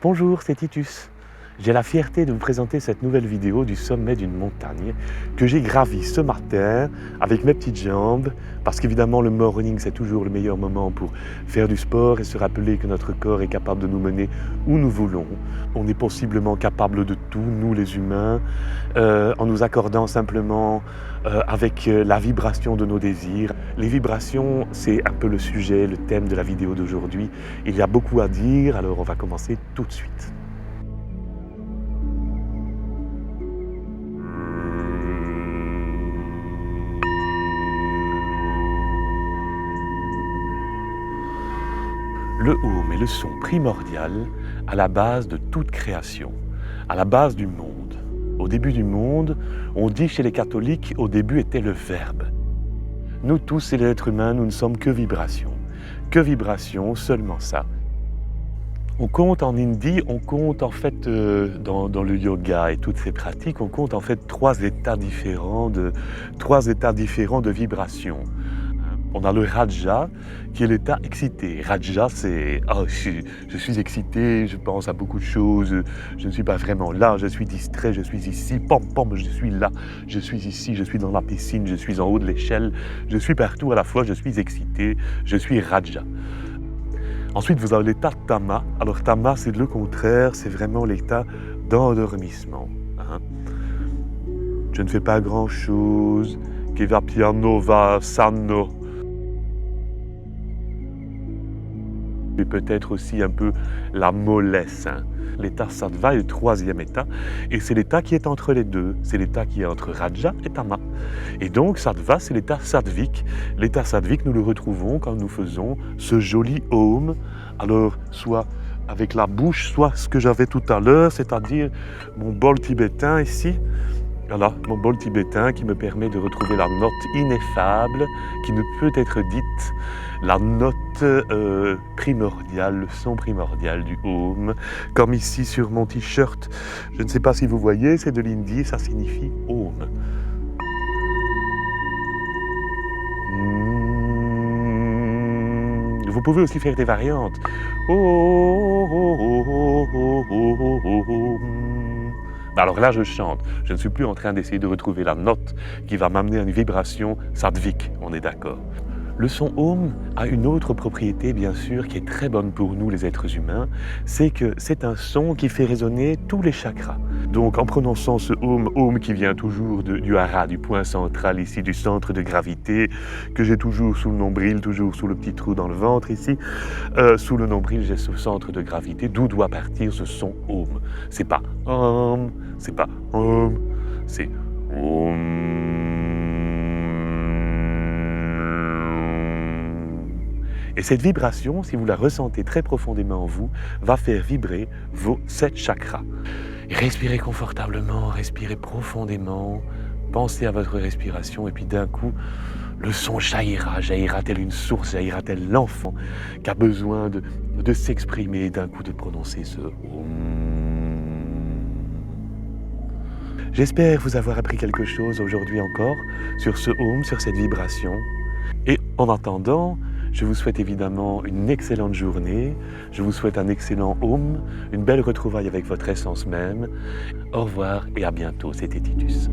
Bonjour, c'est Titus. J'ai la fierté de vous présenter cette nouvelle vidéo du sommet d'une montagne que j'ai gravie ce matin avec mes petites jambes parce qu'évidemment le morning c'est toujours le meilleur moment pour faire du sport et se rappeler que notre corps est capable de nous mener où nous voulons. On est possiblement capable de tout, nous les humains, en nous accordant simplement avec la vibration de nos désirs. Les vibrations, c'est un peu le sujet, le thème de la vidéo d'aujourd'hui. Il y a beaucoup à dire, alors on va commencer tout de suite. Le home est le son primordial à la base de toute création, à la base du monde. Au début du monde, on dit chez les catholiques, au début était le Verbe. Nous tous, et les êtres humains, nous ne sommes que vibrations. Que vibrations, seulement ça. On compte en hindi, on compte en fait dans le yoga et toutes ces pratiques, on compte en fait trois états différents de vibrations. On a le Raja, qui est l'état excité. Raja, c'est « je suis excité, je pense à beaucoup de choses, je ne suis pas vraiment là, je suis distrait, je suis ici, pom, je suis là, je suis ici, je suis dans la piscine, je suis en haut de l'échelle, je suis partout à la fois, je suis excité, je suis Raja ». Ensuite, vous avez l'état Tama. Alors Tama, c'est le contraire, c'est vraiment l'état d'endormissement. Je ne fais pas grand-chose, che va piano va sano. Et peut-être aussi un peu la mollesse. L'état Sattva est le troisième état, et c'est l'état qui est entre les deux. C'est l'état qui est entre Raja et Tama. Et donc Sattva, c'est l'état sattvique. L'état sattvique, nous le retrouvons quand nous faisons ce joli Om. Alors, soit avec la bouche, soit ce que j'avais tout à l'heure, c'est-à-dire mon bol tibétain ici. Voilà, mon bol tibétain qui me permet de retrouver la note ineffable qui ne peut être dite, la note primordiale, le son primordial du Om. Comme ici sur mon t-shirt, je ne sais pas si vous voyez, c'est de l'hindi, ça signifie Om. Vous pouvez aussi faire des variantes. Alors là, je chante. Je ne suis plus en train d'essayer de retrouver la note qui va m'amener à une vibration sattvique, on est d'accord. Le son Om a une autre propriété, bien sûr, qui est très bonne pour nous, les êtres humains, c'est que c'est un son qui fait résonner tous les chakras. Donc, en prononçant ce Om qui vient toujours du hara, du point central ici, du centre de gravité, que j'ai toujours sous le nombril, toujours sous le petit trou dans le ventre ici, sous le nombril, j'ai ce centre de gravité, d'où doit partir ce son Om. C'est pas Om, c'est pas Om, c'est Om. Et cette vibration, si vous la ressentez très profondément en vous, va faire vibrer vos 7 chakras. Et respirez confortablement, respirez profondément, pensez à votre respiration et puis d'un coup, le son jaillira tel une source, jaillira tel l'enfant qui a besoin de s'exprimer, d'un coup de prononcer ce Om. J'espère vous avoir appris quelque chose aujourd'hui encore sur ce Om, sur cette vibration. Et en attendant, je vous souhaite évidemment une excellente journée, je vous souhaite un excellent Om, une belle retrouvaille avec votre essence même. Au revoir et à bientôt, c'était Titus.